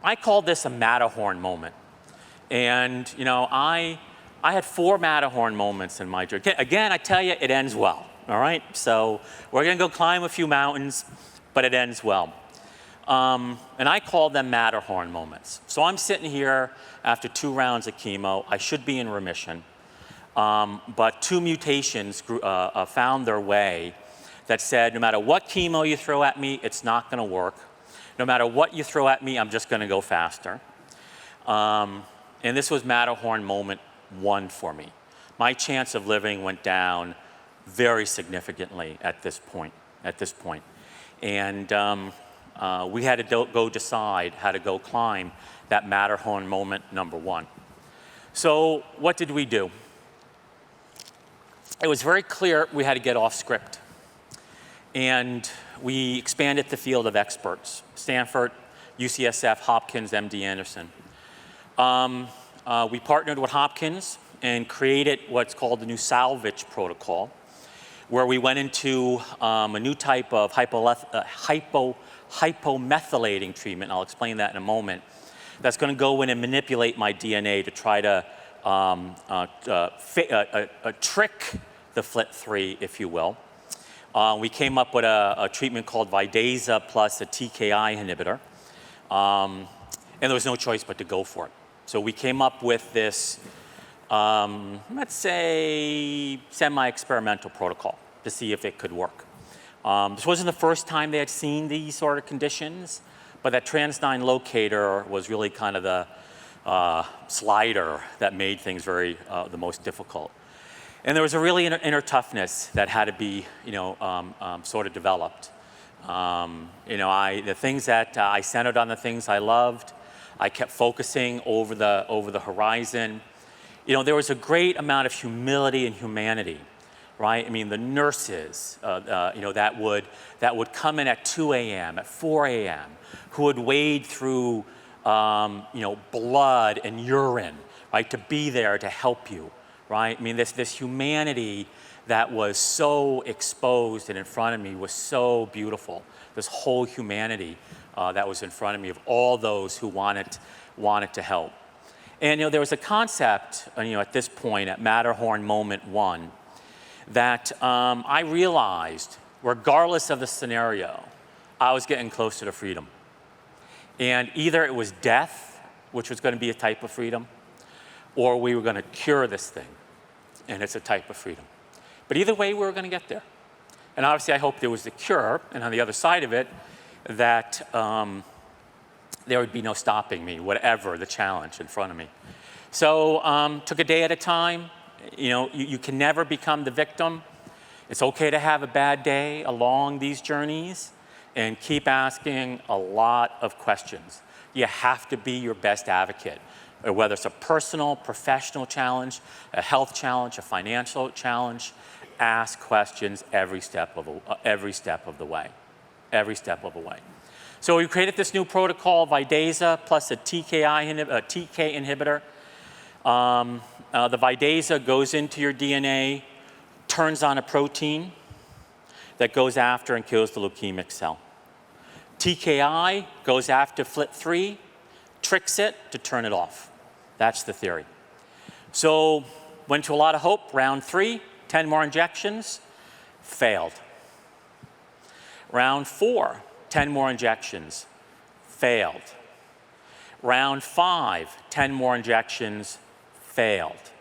I called this a Matterhorn moment. And I had 4 Matterhorn moments in my journey. Again, I tell you, it ends well, all right? So we're gonna go climb a few mountains, but it ends well. And I call them Matterhorn moments. So I'm sitting here after 2 rounds of chemo. I should be in remission. But 2 mutations found their way that said, no matter what chemo you throw at me, it's not gonna work. No matter what you throw at me, I'm just gonna go faster. And this was Matterhorn moment 1 for me. My chance of living went down very significantly at this point. And we had to go decide how to go climb that Matterhorn moment number 1. So what did we do? It was very clear we had to get off script. And we expanded the field of experts: Stanford, UCSF, Hopkins, MD Anderson. We partnered with Hopkins and created what's called the new salvage protocol, where we went into a new type of hypomethylating treatment. I'll explain that in a moment. That's going to go in and manipulate my DNA to try to trick the FLT3, if you will. We came up with a treatment called Vidasa plus a TKI inhibitor. And there was no choice but to go for it. So we came up with this, let's say, semi-experimental protocol to see if it could work. This wasn't the first time they had seen these sort of conditions, but that trans-9 locator was really kind of the slider that made things very the most difficult. And there was a really inner toughness that had to be, sort of developed. The things that I centered on the things I loved. I kept focusing over the horizon. There was a great amount of humility and humanity, right? I mean, the nurses, that would come in at 2 a.m., at 4 a.m., who would wade through, blood and urine, right, to be there to help you, right? I mean, this humanity that was so exposed and in front of me was so beautiful. This whole humanity that was in front of me of all those who wanted to help. And there was a concept, at this point, at Matterhorn moment 1, that I realized, regardless of the scenario, I was getting closer to freedom. And either it was death, which was going to be a type of freedom, or we were going to cure this thing, and it's a type of freedom. But either way, we were going to get there. And obviously, I hoped there was the cure, and on the other side of it, that there would be no stopping me, whatever the challenge in front of me. So took a day at a time. You can never become the victim. It's okay to have a bad day along these journeys and keep asking a lot of questions. You have to be your best advocate, whether it's a personal, professional challenge, a health challenge, a financial challenge. Ask questions every step of the way. Every step of the way. So we created this new protocol, Vidasa plus a TK inhibitor. The Vidasa goes into your DNA, turns on a protein that goes after and kills the leukemic cell. TKI goes after FLT3, tricks it to turn it off. That's the theory. So went to a lot of hope, round 3, 10 more injections, failed. Round 4, 10 more injections, failed. Round 5, 10 more injections, failed.